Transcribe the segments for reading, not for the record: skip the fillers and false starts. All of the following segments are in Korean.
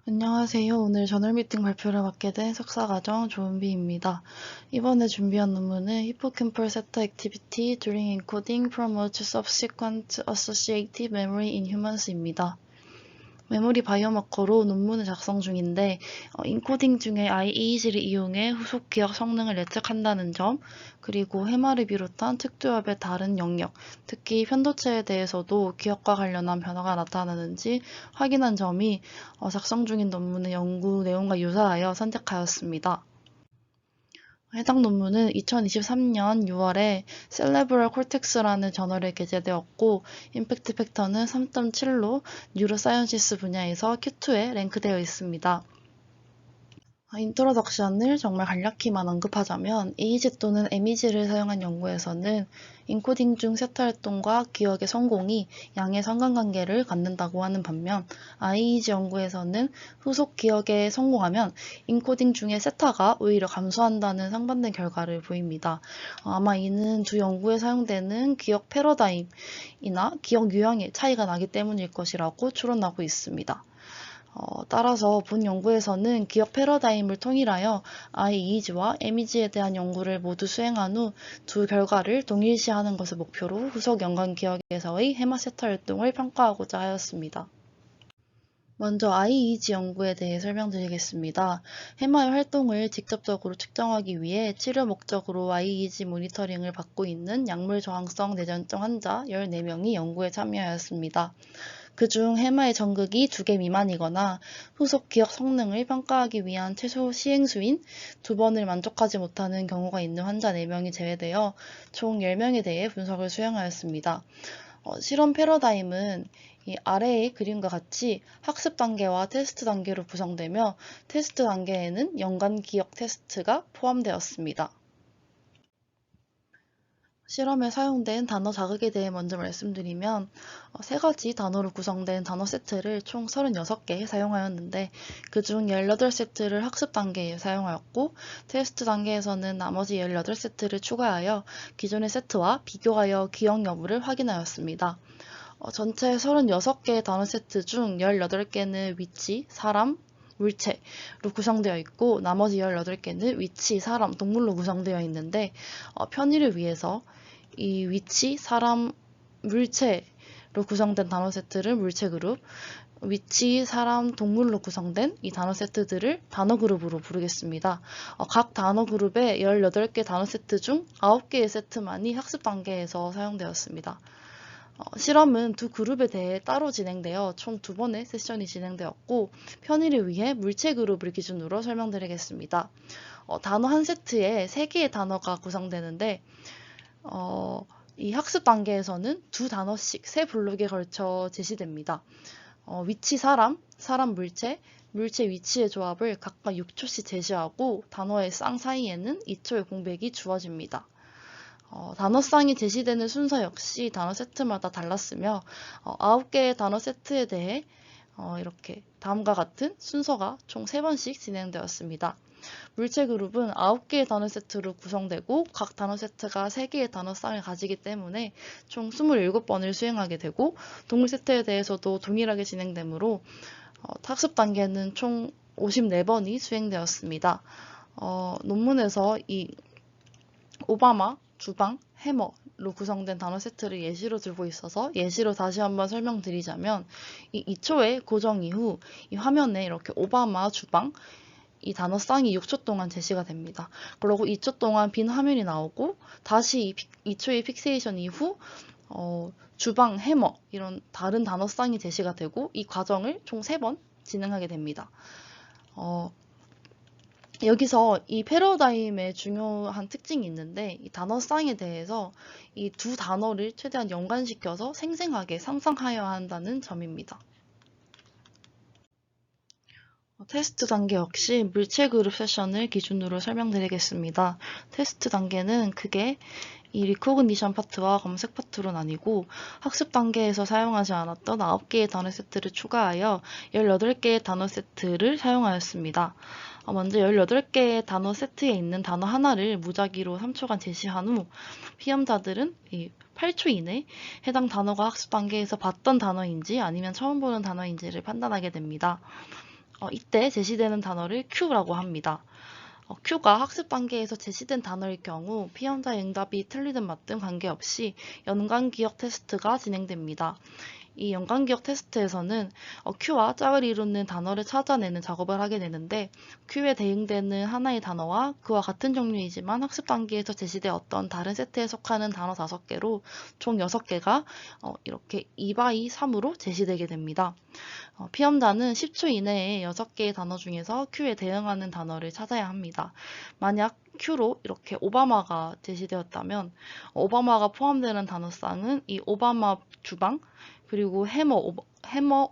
안녕하세요. 오늘 저널 미팅 발표를 맡게 된 석사과정 조은비입니다. 이번에 준비한 논문은 Hippocampal Theta Activity During Encoding Promotes Subsequent Associative Memory in Humans입니다. 메모리 바이오마커로 논문을 작성 중인데 인코딩 중에 IEG를 이용해 후속 기억 성능을 예측한다는 점, 그리고 해마를 비롯한 특두엽의 다른 영역, 특히 편도체에 대해서도 기억과 관련한 변화가 나타나는지 확인한 점이 작성 중인 논문의 연구 내용과 유사하여 선택하였습니다. 해당 논문은 2023년 6월에 Cerebral Cortex라는 저널에 게재되었고, 임팩트 팩터는 3.7로 뉴로사이언시스 분야에서 Q2에 랭크되어 있습니다. 인트로덕션을 정말 간략히만 언급하자면 EEG 또는 MEG를 사용한 연구에서는 인코딩 중 세타 활동과 기억의 성공이 양의 상관관계를 갖는다고 하는 반면 IEG 연구에서는 후속 기억에 성공하면 인코딩 중의 세타가 오히려 감소한다는 상반된 결과를 보입니다. 아마 이는 두 연구에 사용되는 기억 패러다임이나 기억 유형의 차이가 나기 때문일 것이라고 추론하고 있습니다. 따라서 본 연구에서는 기억 패러다임을 통일하여 IEG와 MEG에 대한 연구를 모두 수행한 후 두 결과를 동일시하는 것을 목표로 후속 연관 기억에서의 해마 세타 활동을 평가하고자 하였습니다. 먼저 IEG 연구에 대해 설명드리겠습니다. 해마의 활동을 직접적으로 측정하기 위해 치료 목적으로 IEG 모니터링을 받고 있는 약물 저항성 뇌전증 환자 14명이 연구에 참여하였습니다. 그중 해마의 전극이 2개 미만이거나 후속 기억 성능을 평가하기 위한 최소 시행수인 2번을 만족하지 못하는 경우가 있는 환자 4명이 제외되어 총 10명에 대해 분석을 수행하였습니다. 실험 패러다임은 이 아래의 그림과 같이 학습 단계와 테스트 단계로 구성되며 테스트 단계에는 연관 기억 테스트가 포함되었습니다. 실험에 사용된 단어 자극에 대해 먼저 말씀드리면 3가지 단어로 구성된 단어 세트를 총 36개 사용하였는데 그중 18세트를 학습 단계에 사용하였고 테스트 단계에서는 나머지 18세트를 추가하여 기존의 세트와 비교하여 기억 여부를 확인하였습니다. 전체 36개의 단어 세트 중 18개는 위치, 사람, 물체로 구성되어 있고 나머지 18개는 위치, 사람, 동물로 구성되어 있는데 편의를 위해서 이 위치, 사람, 물체로 구성된 단어 세트를 물체 그룹, 위치, 사람, 동물로 구성된 이 단어 세트들을 단어 그룹으로 부르겠습니다. 각 단어 그룹의 18개 단어 세트 중 9개의 세트만이 학습 단계에서 사용되었습니다. 실험은 두 그룹에 대해 따로 진행되어 총 2번의 세션이 진행되었고 편의를 위해 물체 그룹을 기준으로 설명드리겠습니다. 단어 한 세트에 3개의 단어가 구성되는데 이 학습 단계에서는 2단어씩 3블록에 걸쳐 제시됩니다. 위치 사람, 사람 물체, 물체 위치의 조합을 각각 6초씩 제시하고 단어의 쌍 사이에는 2초의 공백이 주어집니다. 단어쌍이 제시되는 순서 역시 단어 세트마다 달랐으며 9개의 단어 세트에 대해 이렇게 다음과 같은 순서가 총 3번씩 진행되었습니다. 물체 그룹은 9개의 단어 세트로 구성되고 각 단어 세트가 3개의 단어쌍을 가지기 때문에 총 27번을 수행하게 되고 동물 세트에 대해서도 동일하게 진행되므로 학습 단계는 총 54번이 수행되었습니다. 논문에서 이 오바마, 주방, 해머로 구성된 단어 세트를 예시로 들고 있어서 예시로 다시 한번 설명드리자면 이 2초의 고정 이후 이 화면에 이렇게 오바마, 주방 이 단어 쌍이 6초 동안 제시가 됩니다. 그리고 2초 동안 빈 화면이 나오고 다시 2초의 픽세이션 이후 주방, 해머 이런 다른 단어 쌍이 제시가 되고 이 과정을 총 3번 진행하게 됩니다. 여기서 이 패러다임의 중요한 특징이 있는데 이 단어쌍에 대해서 이 두 단어를 최대한 연관시켜서 생생하게 상상하여야 한다는 점입니다. 테스트 단계 역시 물체 그룹 세션을 기준으로 설명드리겠습니다. 테스트 단계는 크게 이 리코그니션 파트와 검색 파트로 나뉘고 학습 단계에서 사용하지 않았던 9개의 단어 세트를 추가하여 18개의 단어 세트를 사용하였습니다. 먼저 18개의 단어 세트에 있는 단어 하나를 무작위로 3초간 제시한 후 피험자들은 8초 이내 해당 단어가 학습 단계에서 봤던 단어인지 아니면 처음 보는 단어인지를 판단하게 됩니다. 이때 제시되는 단어를 Q라고 합니다. Q가 학습 단계에서 제시된 단어일 경우 피험자의 응답이 틀리든 맞든 관계없이 연관 기억 테스트가 진행됩니다. 이 연관 기억 테스트에서는 Q와 짝을 이루는 단어를 찾아내는 작업을 하게 되는데 Q에 대응되는 하나의 단어와 그와 같은 종류이지만 학습 단계에서 제시되었던 다른 세트에 속하는 단어 5개로 총 6개가 이렇게 2by 3으로 제시되게 됩니다. 피험자는 10초 이내에 6개의 단어 중에서 Q에 대응하는 단어를 찾아야 합니다. 만약 Q로 이렇게 오바마가 제시되었다면 오바마가 포함되는 단어쌍은 이 오바마 주방 그리고 해머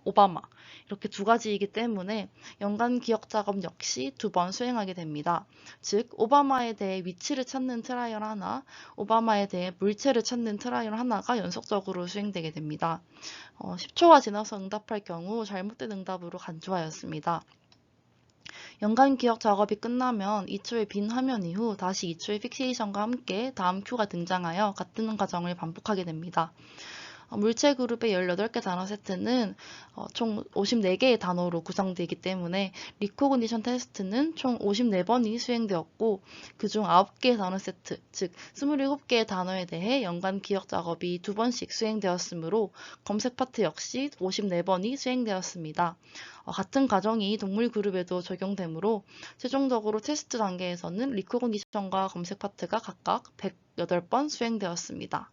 오바마 이렇게 두 가지이기 때문에 연관 기억 작업 역시 2번 수행하게 됩니다. 즉 오바마에 대해 위치를 찾는 트라이얼 하나, 오바마에 대해 물체를 찾는 트라이얼 하나가 연속적으로 수행되게 됩니다. 10초가 지나서 응답할 경우 잘못된 응답으로 간주하였습니다. 연관 기억 작업이 끝나면 2초의 빈 화면 이후 다시 2초의 픽세이션과 함께 다음 큐가 등장하여 같은 과정을 반복하게 됩니다. 물체 그룹의 18개 단어 세트는 총 54개의 단어로 구성되기 때문에 리코그니션 테스트는 총 54번이 수행되었고 그중 9개의 단어 세트, 즉 27개의 단어에 대해 연관 기억 작업이 2번씩 수행되었으므로 검색 파트 역시 54번이 수행되었습니다. 같은 과정이 동물 그룹에도 적용되므로 최종적으로 테스트 단계에서는 리코그니션과 검색 파트가 각각 108번 수행되었습니다.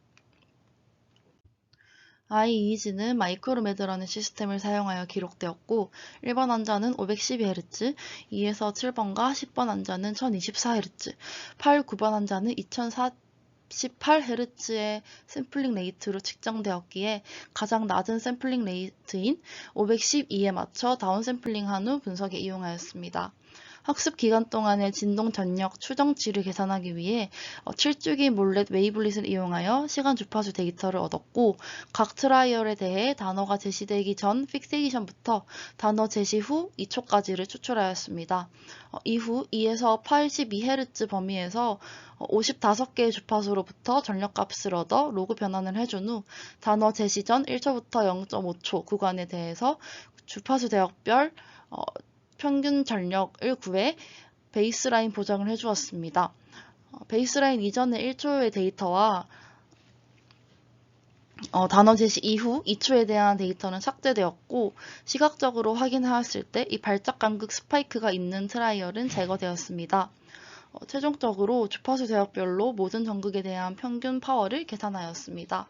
iEasy는 마이크로매드라는 시스템을 사용하여 기록되었고 1번 환자는 512Hz, 2에서 7번과 10번 환자는 1024Hz, 8, 9번 환자는 2048Hz의 샘플링 레이트로 측정되었기에 가장 낮은 샘플링 레이트인 512에 맞춰 다운 샘플링한 후 분석에 이용하였습니다. 학습 기간 동안의 진동 전력 추정치를 계산하기 위해 7주기 몰렛 웨이블릿을 이용하여 시간 주파수 데이터를 얻었고 각 트라이얼에 대해 단어가 제시되기 전 픽세이션부터 단어 제시 후 2초까지를 추출하였습니다. 이후 2에서 82Hz 범위에서 55개의 주파수로부터 전력값을 얻어 로그 변환을 해준 후 단어 제시 전 1초부터 0.5초 구간에 대해서 주파수 대역별 평균 전력을 구해 베이스라인 보정을 해주었습니다. 베이스라인 이전의 1초의 데이터와 단어 제시 이후 2초에 대한 데이터는 삭제되었고 시각적으로 확인하였을 때 이 발작 간극 스파이크가 있는 트라이얼은 제거되었습니다. 최종적으로 주파수 대역별로 모든 전극에 대한 평균 파워를 계산하였습니다.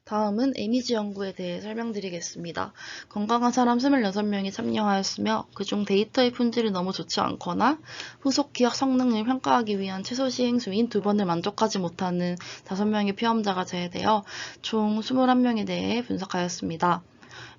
다음은 에미지 연구에 대해 설명드리겠습니다. 건강한 사람 26명이 참여하였으며 그중 데이터의 품질이 너무 좋지 않거나 후속 기억 성능을 평가하기 위한 최소 시행수인 2번을 만족하지 못하는 5명의 피험자가 제외되어 총 21명에 대해 분석하였습니다.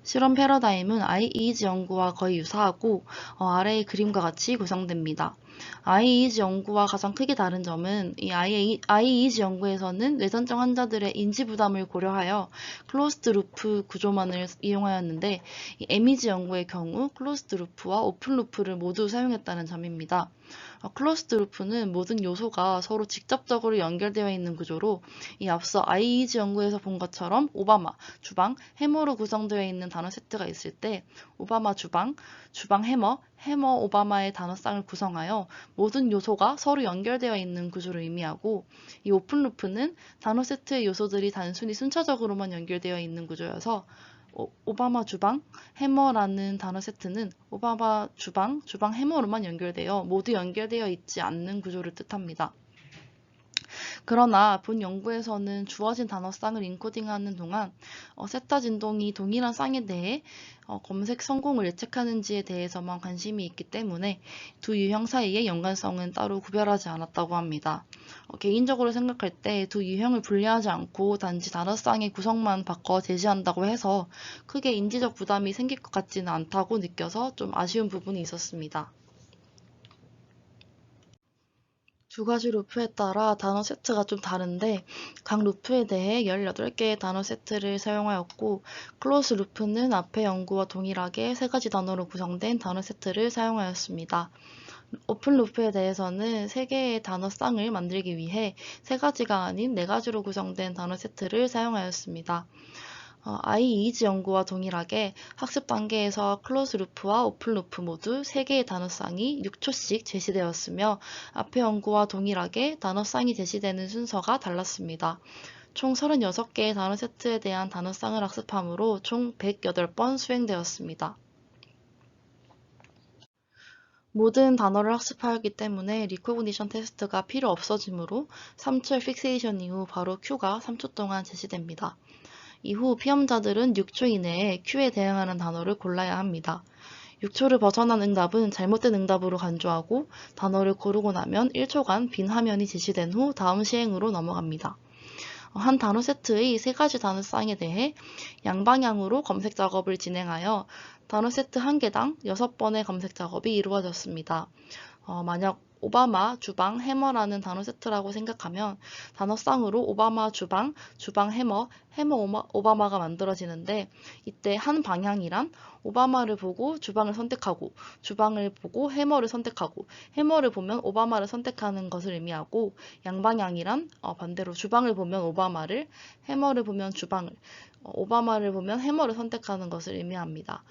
실험 패러다임은 iEazy 연구와 거의 유사하고 아래의 그림과 같이 구성됩니다. iEazy 연구와 가장 크게 다른 점은 이 iEazy 연구에서는 뇌전증 환자들의 인지 부담을 고려하여 클로스드 루프 구조만을 이용하였는데 이 에미지 연구의 경우 클로스드 루프와 오픈 루프를 모두 사용했다는 점입니다. 클로스드 루프는 모든 요소가 서로 직접적으로 연결되어 있는 구조로 이 앞서 iEazy 연구에서 본 것처럼 오바마, 주방, 해머로 구성되어 있는 단어 세트가 있을 때 오바마 주방, 주방 해머, 해머 오바마의 단어쌍을 구성하여 모든 요소가 서로 연결되어 있는 구조를 의미하고 이 오픈 루프는 단어 세트의 요소들이 단순히 순차적으로만 연결되어 있는 구조여서 오바마 주방, 해머라는 단어 세트는 오바마 주방, 주방 해머로만 연결되어 모두 연결되어 있지 않는 구조를 뜻합니다. 그러나 본 연구에서는 주어진 단어쌍을 인코딩하는 동안 세타 진동이 동일한 쌍에 대해 검색 성공을 예측하는지에 대해서만 관심이 있기 때문에 두 유형 사이의 연관성은 따로 구별하지 않았다고 합니다. 개인적으로 생각할 때 두 유형을 분리하지 않고 단지 단어쌍의 구성만 바꿔 제시한다고 해서 크게 인지적 부담이 생길 것 같지는 않다고 느껴서 좀 아쉬운 부분이 있었습니다. 두 가지 루프에 따라 단어 세트가 좀 다른데 각 루프에 대해 18개의 단어 세트를 사용하였고 클로즈 루프는 앞의 연구와 동일하게 3가지 단어로 구성된 단어 세트를 사용하였습니다. 오픈 루프에 대해서는 3개의 단어 쌍을 만들기 위해 3가지가 아닌 4가지로 구성된 단어 세트를 사용하였습니다. IEEG 연구와 동일하게 학습 단계에서 클로즈 루프와 오픈 루프 모두 3개의 단어쌍이 6초씩 제시되었으며 앞의 연구와 동일하게 단어쌍이 제시되는 순서가 달랐습니다. 총 36개의 단어 세트에 대한 단어쌍을 학습하므로 총 108번 수행되었습니다. 모든 단어를 학습하였기 때문에 리코그니션 테스트가 필요 없어지므로 3초의 픽세이션 이후 바로 Q가 3초 동안 제시됩니다. 이후 피험자들은 6초 이내에 Q에 대응하는 단어를 골라야 합니다. 6초를 벗어난 응답은 잘못된 응답으로 간주하고 단어를 고르고 나면 1초간 빈 화면이 제시된 후 다음 시행으로 넘어갑니다. 한 단어 세트의 3가지 단어쌍에 대해 양방향으로 검색 작업을 진행하여 단어 세트 1개당 6번의 검색 작업이 이루어졌습니다. 만약 오바마, 주방, 해머라는 단어 세트라고 생각하면 단어쌍으로 오바마, 주방, 주방, 해머, 해머, 오바마가 만들어지는데 이때 한 방향이란 오바마를 보고 주방을 선택하고 주방을 보고 해머를 선택하고 해머를 보면 오바마를 선택하는 것을 의미하고 양방향이란 반대로 주방을 보면 오바마를 해머를 보면 주방을 오바마를 보면 해머를 선택하는 것을 의미합니다.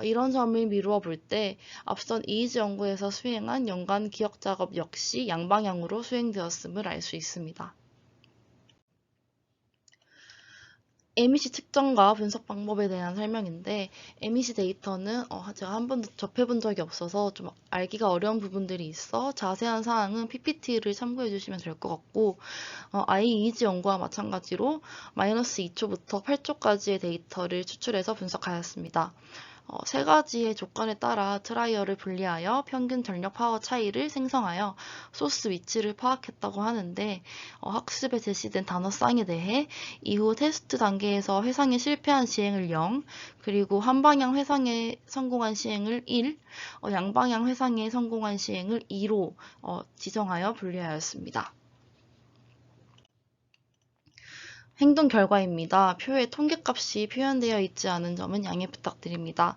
이런 점을 미루어 볼 때 앞선 이의지 연구에서 수행한 연관 기억 작업 역시 양방향으로 수행되었음을 알 수 있습니다. MEC 측정과 분석 방법에 대한 설명인데 MEC 데이터는 제가 한 번도 접해본 적이 없어서 좀 알기가 어려운 부분들이 있어 자세한 사항은 PPT를 참고해 주시면 될 것 같고 IEEG 연구와 마찬가지로 마이너스 2초부터 8초까지의 데이터를 추출해서 분석하였습니다. 3가지의 조건에 따라 트라이얼을 분리하여 평균 전력 파워 차이를 생성하여 소스 위치를 파악했다고 하는데 학습에 제시된 단어쌍에 대해 이후 테스트 단계에서 회상에 실패한 시행을 0, 그리고 한방향 회상에 성공한 시행을 1, 양방향 회상에 성공한 시행을 2로 지정하여 분류하였습니다. 행동 결과입니다. 표에 통계값이 표현되어 있지 않은 점은 양해 부탁드립니다.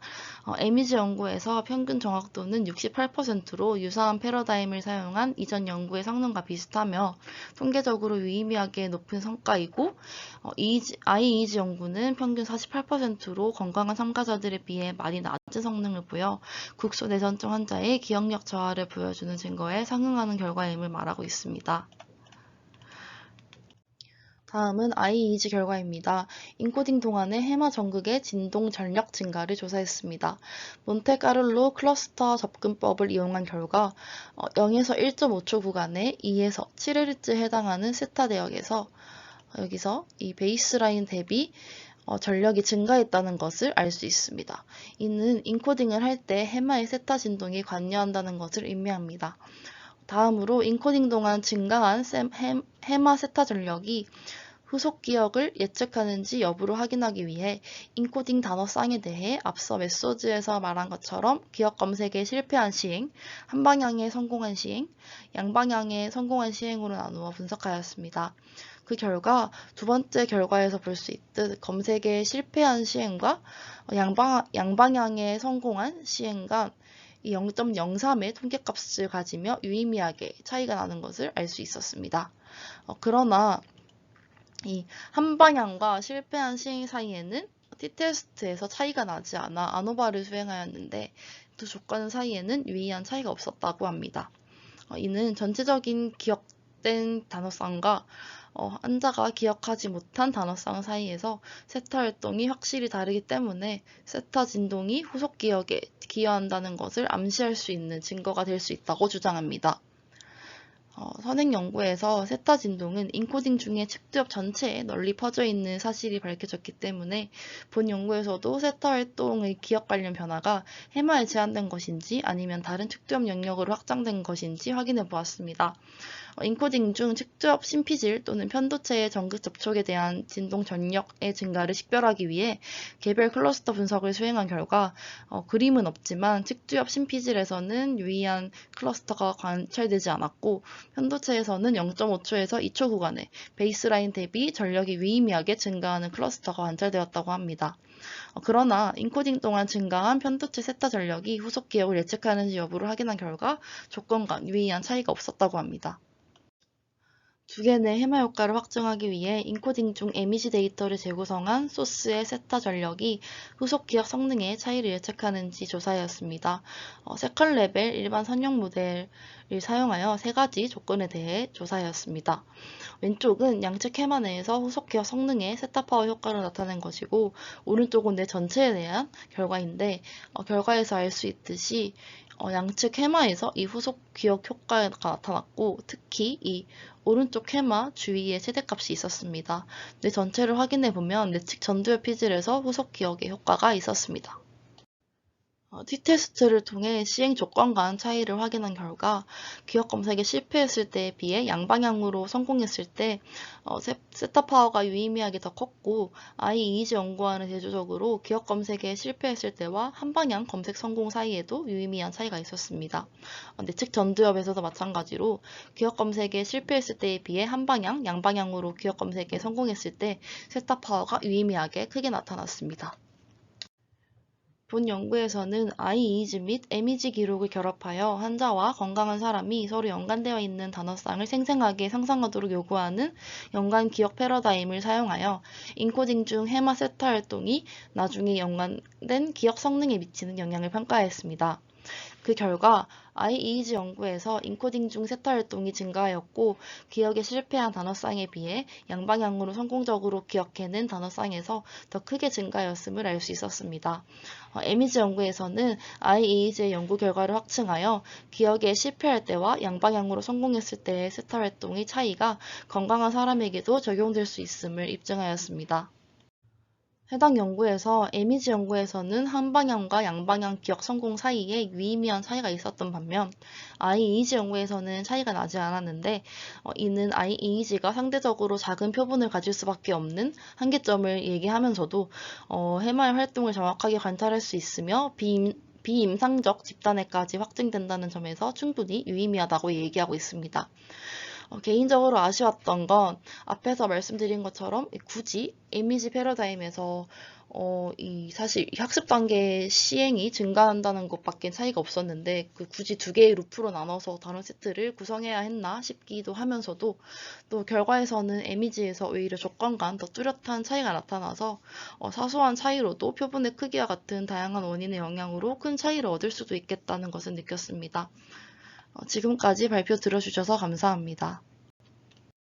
MEG 연구에서 평균 정확도는 68%로 유사한 패러다임을 사용한 이전 연구의 성능과 비슷하며 통계적으로 유의미하게 높은 성과이고 IEG 연구는 평균 48%로 건강한 참가자들에 비해 많이 낮은 성능을 보여 국소 내전증 환자의 기억력 저하를 보여주는 증거에 상응하는 결과임을 말하고 있습니다. 다음은 IEG 결과입니다. 인코딩 동안의 해마 전극의 진동 전력 증가를 조사했습니다. 몬테카를로 클러스터 접근법을 이용한 결과 0에서 1.5초 구간에 2에서 7Hz에 해당하는 세타 대역에서 여기서 이 베이스라인 대비 전력이 증가했다는 것을 알 수 있습니다. 이는 인코딩을 할 때 해마의 세타 진동이 관여한다는 것을 의미합니다. 다음으로 인코딩 동안 증가한 해마 세타 전력이 후속 기억을 예측하는지 여부를 확인하기 위해 인코딩 단어쌍에 대해 앞서 메소드에서 말한 것처럼 기억 검색에 실패한 시행, 한 방향에 성공한 시행, 양방향에 성공한 시행으로 나누어 분석하였습니다. 그 결과 두 번째 결과에서 볼 수 있듯 검색에 실패한 시행과 양방향에 성공한 시행간 0.03의 통계값을 가지며 유의미하게 차이가 나는 것을 알 수 있었습니다. 그러나 이 한방향과 실패한 시행 사이에는 T테스트에서 차이가 나지 않아 아노바를 수행하였는데 두 조건 사이에는 유의한 차이가 없었다고 합니다. 이는 전체적인 기억된 단어쌍과 환자가 기억하지 못한 단어쌍 사이에서 세타 활동이 확실히 다르기 때문에 세타 진동이 후속 기억에 기여한다는 것을 암시할 수 있는 증거가 될 수 있다고 주장합니다. 선행 연구에서 세타 진동은 인코딩 중에 측두엽 전체에 널리 퍼져 있는 사실이 밝혀졌기 때문에 본 연구에서도 세타 활동의 기억 관련 변화가 해마에 제한된 것인지 아니면 다른 측두엽 영역으로 확장된 것인지 확인해 보았습니다. 인코딩 중 측두엽 심피질 또는 편도체의 전극 접촉에 대한 진동 전력의 증가를 식별하기 위해 개별 클러스터 분석을 수행한 결과 그림은 없지만 측두엽 심피질에서는 유의한 클러스터가 관찰되지 않았고 편도체에서는 0.5초에서 2초 구간에 베이스라인 대비 전력이 유의미하게 증가하는 클러스터가 관찰되었다고 합니다. 그러나 인코딩 동안 증가한 편도체 세타 전력이 후속 기억을 예측하는지 여부를 확인한 결과 조건 간 유의한 차이가 없었다고 합니다. 두 개의 해마 효과를 확증하기 위해 인코딩 중 이미지 데이터를 재구성한 소스의 세타 전력이 후속 기억 성능의 차이를 예측하는지 조사하였습니다. 세컨 레벨 일반 선형 모델을 사용하여 세 가지 조건에 대해 조사하였습니다. 왼쪽은 양측 해마 내에서 후속 기억 성능의 세타 파워 효과를 나타낸 것이고, 오른쪽은 뇌 전체에 대한 결과인데, 결과에서 알 수 있듯이 양측 해마에서 이 후속 기억 효과가 나타났고, 특히 이 오른쪽 해마 주위에 최대값이 있었습니다. 뇌 전체를 확인해 보면 뇌측 전두엽 피질에서 후속 기억의 효과가 있었습니다. T-테스트를 통해 시행 조건 간 차이를 확인한 결과 기억 검색에 실패했을 때에 비해 양방향으로 성공했을 때 세타 파워가 유의미하게 더 컸고, IEEG 연구와는 대조적으로 기억 검색에 실패했을 때와 한방향 검색 성공 사이에도 유의미한 차이가 있었습니다. 내측 전두엽에서도 마찬가지로 기억 검색에 실패했을 때에 비해 한방향, 양방향으로 기억 검색에 성공했을 때 세타 파워가 유의미하게 크게 나타났습니다. 본 연구에서는 IEEG 및 MEG 기록을 결합하여 환자와 건강한 사람이 서로 연관되어 있는 단어쌍을 생생하게 상상하도록 요구하는 연관 기억 패러다임을 사용하여 인코딩 중 해마 세타 활동이 나중에 연관된 기억 성능에 미치는 영향을 평가했습니다. 그 결과 IEEG 연구에서 인코딩 중 세타 활동이 증가하였고, 기억에 실패한 단어쌍에 비해 양방향으로 성공적으로 기억해낸 단어쌍에서 더 크게 증가하였음을 알 수 있었습니다. MEG 연구에서는 IEEG의 연구 결과를 확증하여 기억에 실패할 때와 양방향으로 성공했을 때의 세타 활동의 차이가 건강한 사람에게도 적용될 수 있음을 입증하였습니다. 해당 연구에서 MEG 연구에서는 한방향과 양방향 기억 성공 사이에 유의미한 차이가 있었던 반면 IEEG 연구에서는 차이가 나지 않았는데, 이는 IEEG가 상대적으로 작은 표본을 가질 수밖에 없는 한계점을 얘기하면서도 해마의 활동을 정확하게 관찰할 수 있으며 비임상적 집단에까지 확증된다는 점에서 충분히 유의미하다고 얘기하고 있습니다. 개인적으로 아쉬웠던 건 앞에서 말씀드린 것처럼 굳이 이미지 패러다임에서 사실 학습 단계 시행이 증가한다는 것밖에 차이가 없었는데, 굳이 두 개의 루프로 나눠서 단어 세트를 구성해야 했나 싶기도 하면서도, 또 결과에서는 이미지에서 오히려 조건 간 더 뚜렷한 차이가 나타나서 사소한 차이로도 표본의 크기와 같은 다양한 원인의 영향으로 큰 차이를 얻을 수도 있겠다는 것을 느꼈습니다. 지금까지 발표 들어주셔서 감사합니다.